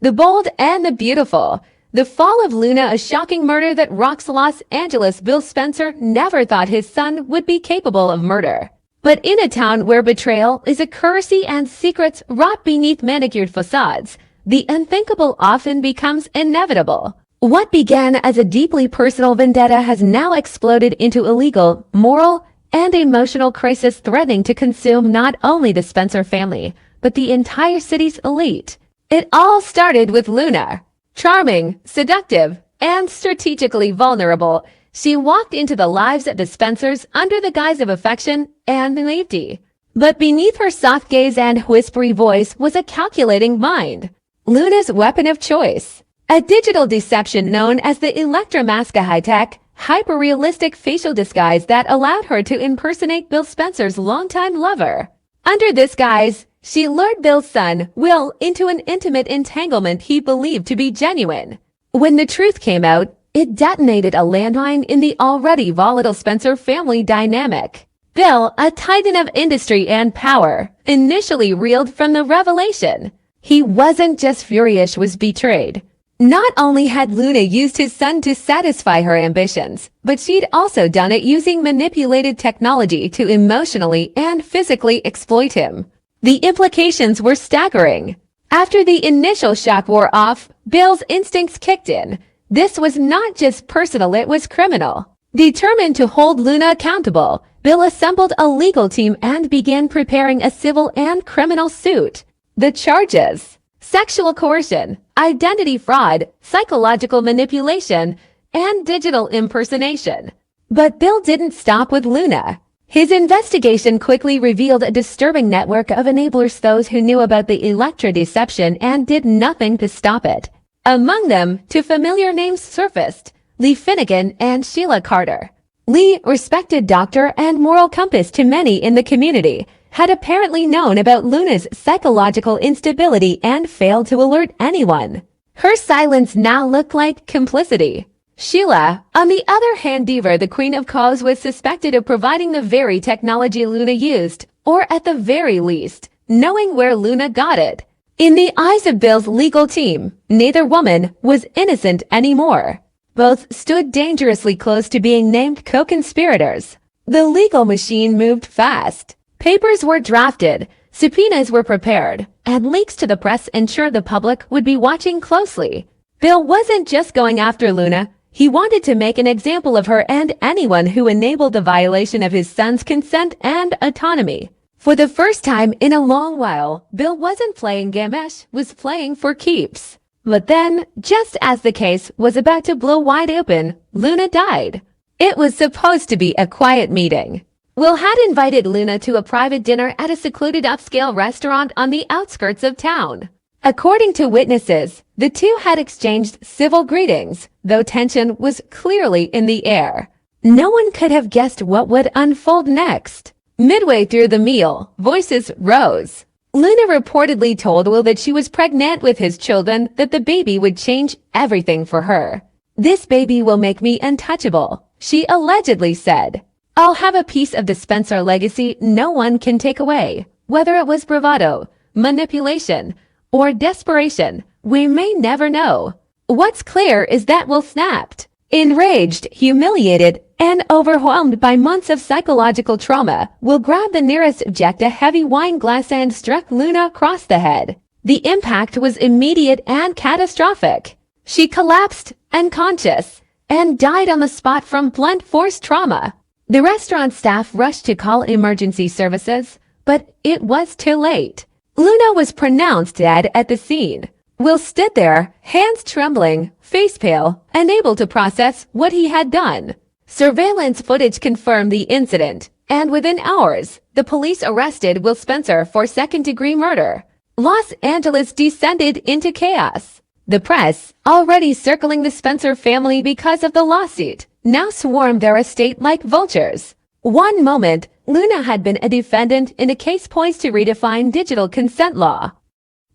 The Bold and the Beautiful. The Fall of Luna, a shocking murder that rocks Los Angeles. Bill Spencer never thought his son would be capable of murder. But in a town where betrayal is a currency and secrets rot beneath manicured facades, the unthinkable often becomes inevitable. What began as a deeply personal vendetta has now exploded into a legal, moral, and emotional crisis threatening to consume not only the Spencer family, but the entire city's elite. It all started with Luna. Charming, seductive, and strategically vulnerable, she walked into the lives of the Spencers under the guise of affection and naivety. But beneath her soft gaze and whispery voice was a calculating mind. Luna's weapon of choice. A digital deception known as the Electromask, a high-tech, hyper-realistic facial disguise that allowed her to impersonate Bill Spencer's longtime lover. Under this guise, she lured Bill's son, Will, into an intimate entanglement he believed to be genuine. When the truth came out, it detonated a landmine in the already volatile Spencer family dynamic. Bill, a titan of industry and power, initially reeled from the revelation. He wasn't just furious, was betrayed. Not only had Luna used his son to satisfy her ambitions, but she'd also done it using manipulated technology to emotionally and physically exploit him. The implications were staggering. After the initial shock wore off, Bill's instincts kicked in. This was not just personal, it was criminal. Determined to hold Luna accountable, Bill assembled a legal team and began preparing a civil and criminal suit. The charges: sexual coercion, identity fraud, psychological manipulation, and digital impersonation. But Bill didn't stop with Luna. His investigation quickly revealed a disturbing network of enablers, those who knew about the Electra deception and did nothing to stop it. Among them, two familiar names surfaced: Lee Finnegan and Sheila Carter. Lee, respected doctor and moral compass to many in the community, had apparently known about Luna's psychological instability and failed to alert anyone. Her silence now looked like complicity. Sheila, on the other hand, Diva, the Queen of Cause, was suspected of providing the very technology Luna used, or at the very least, knowing where Luna got it. In the eyes of Bill's legal team, neither woman was innocent anymore. Both stood dangerously close to being named co-conspirators. The legal machine moved fast. Papers were drafted, subpoenas were prepared, and leaks to the press ensured the public would be watching closely. Bill wasn't just going after Luna. He wanted to make an example of her and anyone who enabled the violation of his son's consent and autonomy. For the first time in a long while, Bill wasn't playing Gamesh, was playing for keeps. But then, just as the case was about to blow wide open, Luna died. It was supposed to be a quiet meeting. Will had invited Luna to a private dinner at a secluded upscale restaurant on the outskirts of town. According to witnesses, the two had exchanged civil greetings, though tension was clearly in the air. No one could have guessed what would unfold next. Midway through the meal, voices rose. Luna reportedly told Will that she was pregnant with his children, that the baby would change everything for her. "This baby will make me untouchable," she allegedly said. "I'll have a piece of the Spencer legacy no one can take away." Whether it was bravado, manipulation, or desperation, we may never know. What's clear is that Will snapped. Enraged, humiliated, and overwhelmed by months of psychological trauma, Will grabbed the nearest object, a heavy wine glass, and struck Luna across the head. The impact was immediate and catastrophic. She collapsed, unconscious, and died on the spot from blunt force trauma. The restaurant staff rushed to call emergency services, but it was too late. Luna was pronounced dead at the scene. Will stood there, hands trembling, face pale, unable to process what he had done. Surveillance footage confirmed the incident, and within hours, the police arrested Will Spencer for second-degree murder. Los Angeles descended into chaos. The press, already circling the Spencer family because of the lawsuit, now swarmed their estate like vultures. One moment, Luna had been a defendant in a case poised to redefine digital consent law.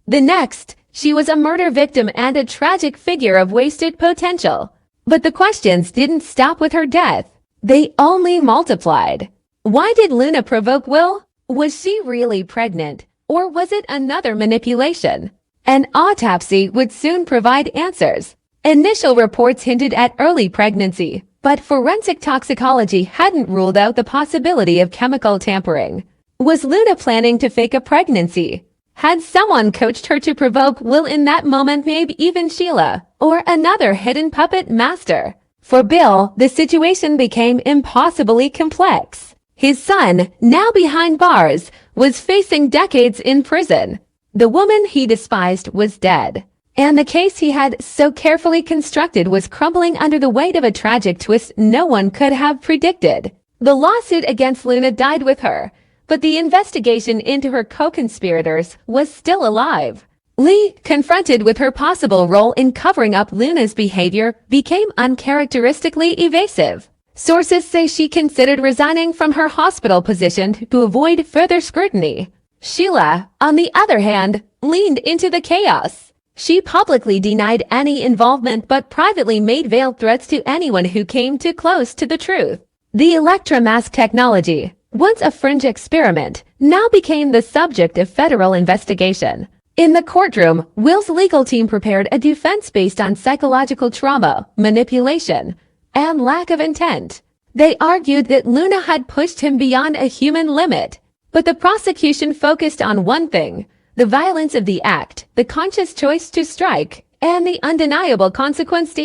The next, she was a murder victim and a tragic figure of wasted potential. But the questions didn't stop with her death. They only multiplied. Why did Luna provoke Will? Was she really pregnant? Or was it another manipulation? An autopsy would soon provide answers. Initial reports hinted at early pregnancy, but forensic toxicology hadn't ruled out the possibility of chemical tampering. Was Luna planning to fake a pregnancy? Had someone coached her to provoke Will in that moment, maybe even Sheila, or another hidden puppet master? For Bill, the situation became impossibly complex. His son, now behind bars, was facing decades in prison. The woman he despised was dead, and the case he had so carefully constructed was crumbling under the weight of a tragic twist no one could have predicted. The lawsuit against Luna died with her, but the investigation into her co-conspirators was still alive. Lee, confronted with her possible role in covering up Luna's behavior, became uncharacteristically evasive. Sources say she considered resigning from her hospital position to avoid further scrutiny. Sheila, on the other hand, leaned into the chaos. She publicly denied any involvement but privately made veiled threats to anyone who came too close to the truth. The electromask technology, once a fringe experiment, now became the subject of federal investigation. In the courtroom, Will's legal team prepared a defense based on psychological trauma, manipulation, and lack of intent. They argued that Luna had pushed him beyond a human limit. But the prosecution focused on one thing: the violence of the act, the conscious choice to strike, and the undeniable consequence.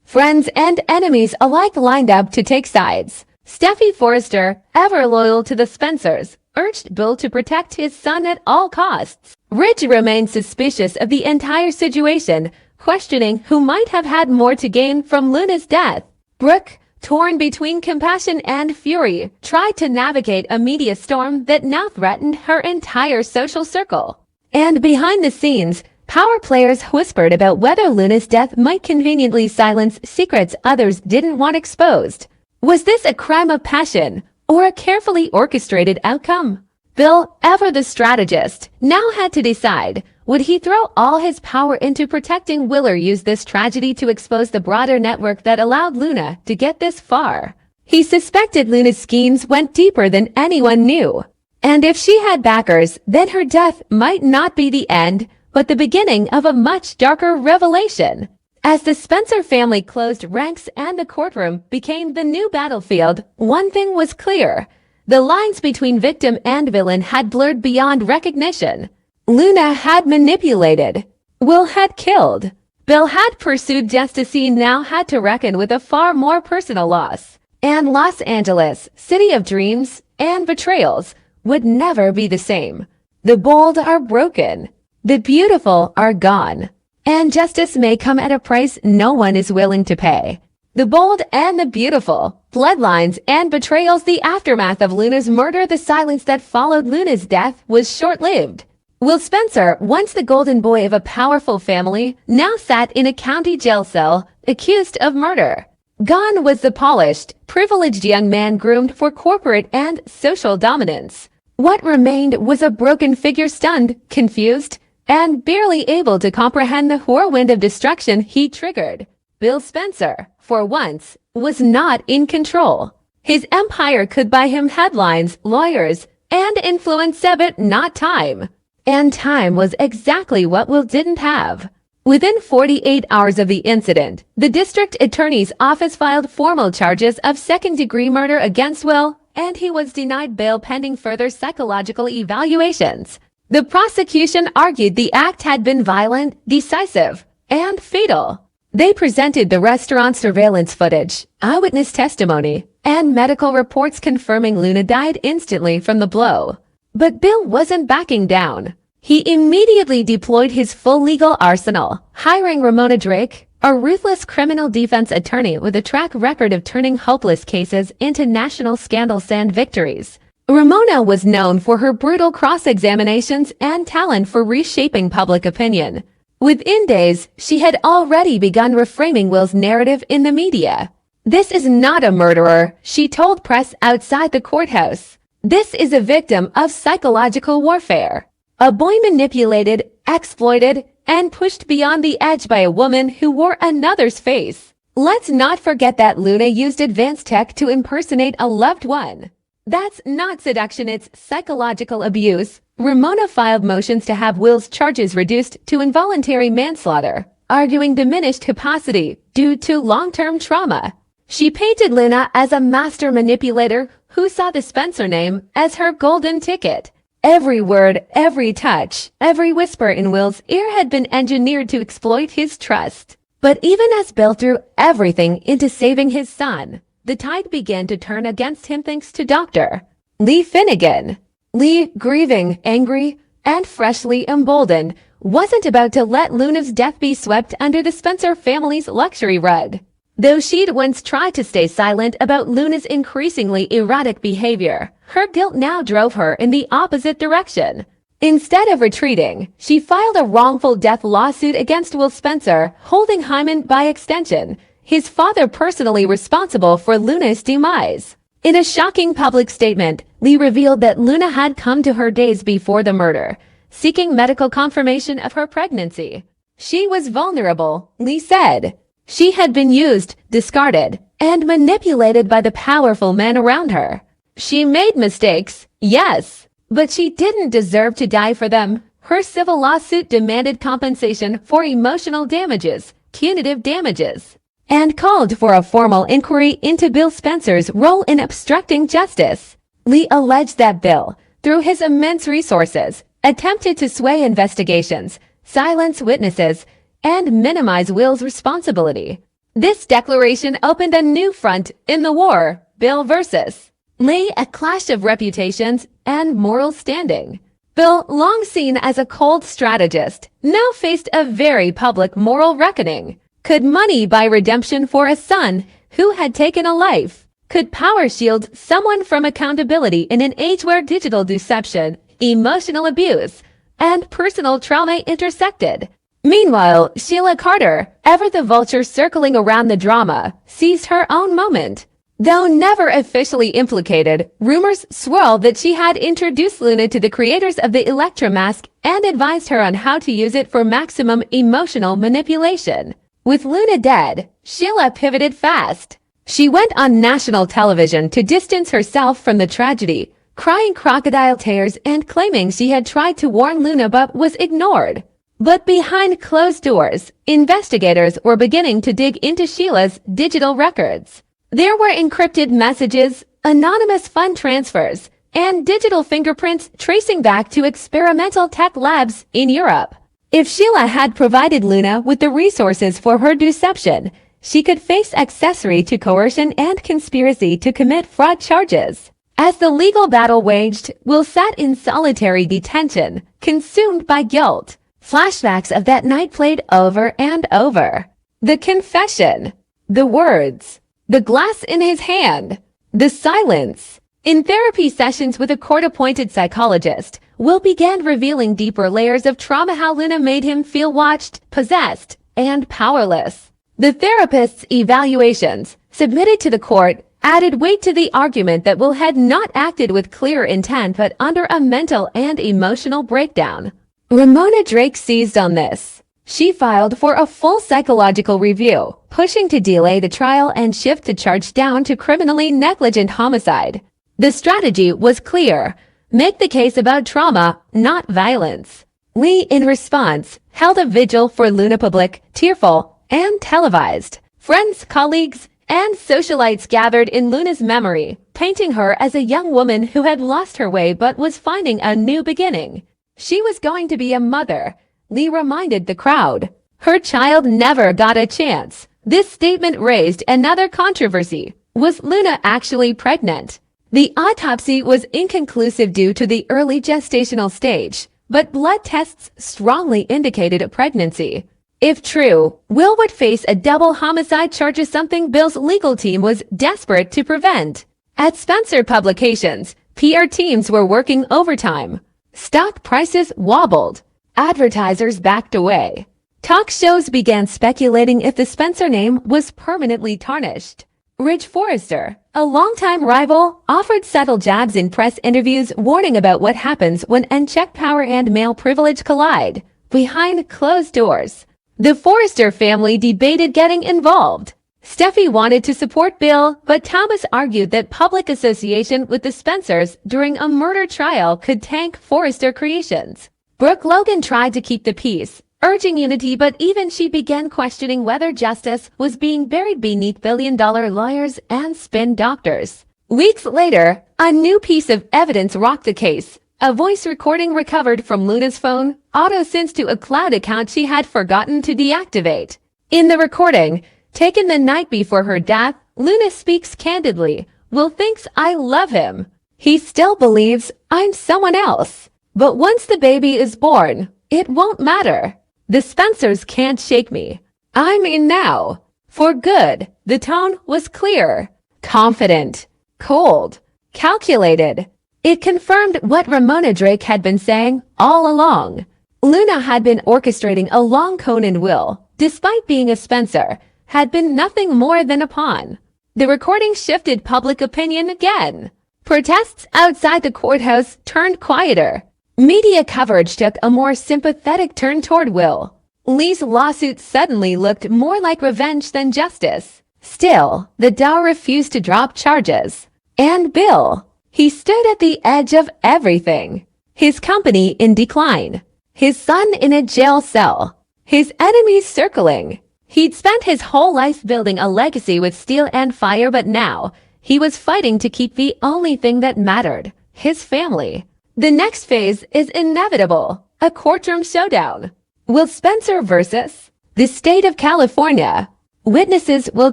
Friends and enemies alike lined up to take sides. Steffi Forrester, ever loyal to the Spencers, urged Bill to protect his son at all costs. Ridge remained suspicious of the entire situation, questioning who might have had more to gain from Luna's death. Brooke, torn between compassion and fury, tried to navigate a media storm that now threatened her entire social circle. And behind the scenes, power players whispered about whether Luna's death might conveniently silence secrets others didn't want exposed. Was this a crime of passion, or a carefully orchestrated outcome? Bill, ever the strategist, now had to decide: would he throw all his power into protecting Will or use this tragedy to expose the broader network that allowed Luna to get this far? He suspected Luna's schemes went deeper than anyone knew. And if she had backers, then her death might not be the end, but the beginning of a much darker revelation. As the Spencer family closed ranks and the courtroom became the new battlefield, one thing was clear: the lines between victim and villain had blurred beyond recognition. Luna had manipulated. Will had killed. Bill had pursued justice. He now had to reckon with a far more personal loss. And Los Angeles, city of dreams and betrayals, would never be the same. The bold are broken. The beautiful are gone. And justice may come at a price no one is willing to pay. The bold and the beautiful, bloodlines and betrayals. The aftermath of Luna's murder. The silence that followed Luna's death was short-lived. Will Spencer, once the golden boy of a powerful family, now sat in a county jail cell, accused of murder. Gone was the polished, privileged young man groomed for corporate and social dominance. What remained was a broken figure, stunned, confused, and barely able to comprehend the whirlwind of destruction he triggered. Bill Spencer, for once, was not in control. His empire could buy him headlines, lawyers, and influence, but not time. And time was exactly what Will didn't have. Within 48 hours of the incident, the district attorney's office filed formal charges of second-degree murder against Will, and he was denied bail pending further psychological evaluations. The prosecution argued the act had been violent, decisive, and fatal. They presented the restaurant surveillance footage, eyewitness testimony, and medical reports confirming Luna died instantly from the blow. But Bill wasn't backing down. He immediately deployed his full legal arsenal, hiring Ramona Drake, a ruthless criminal defense attorney with a track record of turning hopeless cases into national scandals and victories. Ramona was known for her brutal cross-examinations and talent for reshaping public opinion. Within days, she had already begun reframing Will's narrative in the media. "This is not a murderer," she told press outside the courthouse. "This is a victim of psychological warfare. A boy manipulated, exploited, and pushed beyond the edge by a woman who wore another's face." Let's not forget that Luna used advanced tech to impersonate a loved one. That's not seduction, it's psychological abuse. Ramona filed motions to have Will's charges reduced to involuntary manslaughter, arguing diminished capacity due to long-term trauma. She painted Luna as a master manipulator who saw the Spencer name as her golden ticket. Every word, every touch, every whisper in Will's ear had been engineered to exploit his trust. But even as Bill threw everything into saving his son, the tide began to turn against him thanks to Dr. Lee Finnegan. Lee, grieving, angry, and freshly emboldened, wasn't about to let Luna's death be swept under the Spencer family's luxury rug. Though she'd once tried to stay silent about Luna's increasingly erratic behavior, her guilt now drove her in the opposite direction. Instead of retreating, she filed a wrongful death lawsuit against Will Spencer, holding Hyman, by extension, his father, personally responsible for Luna's demise. In a shocking public statement, Lee revealed that Luna had come to her days before the murder, seeking medical confirmation of her pregnancy. She was vulnerable, Lee said. She had been used, discarded, and manipulated by the powerful men around her. She made mistakes, yes, but she didn't deserve to die for them. Her civil lawsuit demanded compensation for emotional damages, punitive damages, and called for a formal inquiry into Bill Spencer's role in obstructing justice. Lee alleged that Bill, through his immense resources, attempted to sway investigations, silence witnesses, and minimize Will's responsibility. This declaration opened a new front in the war, Bill versus Lee, a clash of reputations and moral standing. Bill, long seen as a cold strategist, now faced a very public moral reckoning. Could money buy redemption for a son who had taken a life? Could power shield someone from accountability in an age where digital deception, emotional abuse, and personal trauma intersected? Meanwhile, Sheila Carter, ever the vulture circling around the drama, seized her own moment. Though never officially implicated, rumors swirl that she had introduced Luna to the creators of the Elektra mask and advised her on how to use it for maximum emotional manipulation. With Luna dead, Sheila pivoted fast. She went on national television to distance herself from the tragedy, crying crocodile tears and claiming she had tried to warn Luna but was ignored. But behind closed doors, investigators were beginning to dig into Sheila's digital records. There were encrypted messages, anonymous fund transfers, and digital fingerprints tracing back to experimental tech labs in Europe. If Sheila had provided Luna with the resources for her deception, she could face accessory to coercion and conspiracy to commit fraud charges. As the legal battle waged, Will sat in solitary detention, consumed by guilt. Flashbacks of that night played over and over. The confession, the words, the glass in his hand, the silence. In therapy sessions with a court-appointed psychologist, Will began revealing deeper layers of trauma, how Luna made him feel watched, possessed, and powerless. The therapist's evaluations, submitted to the court, added weight to the argument that Will had not acted with clear intent but under a mental and emotional breakdown. Ramona Drake seized on this. She filed for a full psychological review, pushing to delay the trial and shift the charge down to criminally negligent homicide. The strategy was clear. Make the case about trauma, not violence. Lee, in response, held a vigil for Luna, public, tearful, and televised. Friends, colleagues, and socialites gathered in Luna's memory, painting her as a young woman who had lost her way but was finding a new beginning. She was going to be a mother, Lee reminded the crowd. Her child never got a chance. This statement raised another controversy. Was Luna actually pregnant? The autopsy was inconclusive due to the early gestational stage, but blood tests strongly indicated a pregnancy. If true, Will would face a double homicide charge, something Bill's legal team was desperate to prevent. At Spencer Publications, PR teams were working overtime. Stock prices wobbled. Advertisers backed away. Talk shows began speculating if the Spencer name was permanently tarnished. Ridge Forrester, a longtime rival, offered subtle jabs in press interviews, warning about what happens when unchecked power and male privilege collide. Behind closed doors, the Forrester family debated getting involved. Steffi wanted to support Bill, but Thomas argued that public association with the Spencers during a murder trial could tank Forrester Creations. Brooke Logan tried to keep the peace, urging unity, but even she began questioning whether justice was being buried beneath billion-dollar lawyers and spin doctors. Weeks later, a new piece of evidence rocked the case. A voice recording recovered from Luna's phone, auto-synced to a cloud account she had forgotten to deactivate. In the recording, taken the night before her death, Luna speaks candidly. Will thinks I love him. He still believes I'm someone else. But once the baby is born, it won't matter. The Spencers can't shake me. I'm in now. For good. The tone was clear, confident, cold, calculated. It confirmed what Ramona Drake had been saying all along. Luna had been orchestrating a long Conan will, despite being a Spencer, had been nothing more than a pawn. The recording shifted public opinion again. Protests outside the courthouse turned quieter. Media coverage took a more sympathetic turn toward Will. Lee's lawsuit suddenly looked more like revenge than justice. Still, the Dow refused to drop charges. And Bill, he stood at the edge of everything. His company in decline. His son in a jail cell. His enemies circling. He'd spent his whole life building a legacy with steel and fire, but now he was fighting to keep the only thing that mattered, his family. The next phase is inevitable, a courtroom showdown. Will Spencer versus the state of California? Witnesses will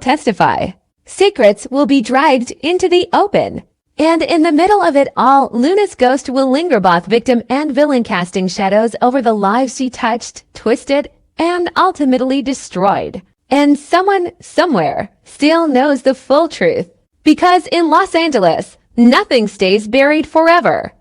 testify. Secrets will be dragged into the open. And in the middle of it all, Luna's ghost will linger, both victim and villain, casting shadows over the lives she touched, twisted, and ultimately destroyed. And someone, somewhere, still knows the full truth. Because in Los Angeles, nothing stays buried forever.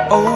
Oh.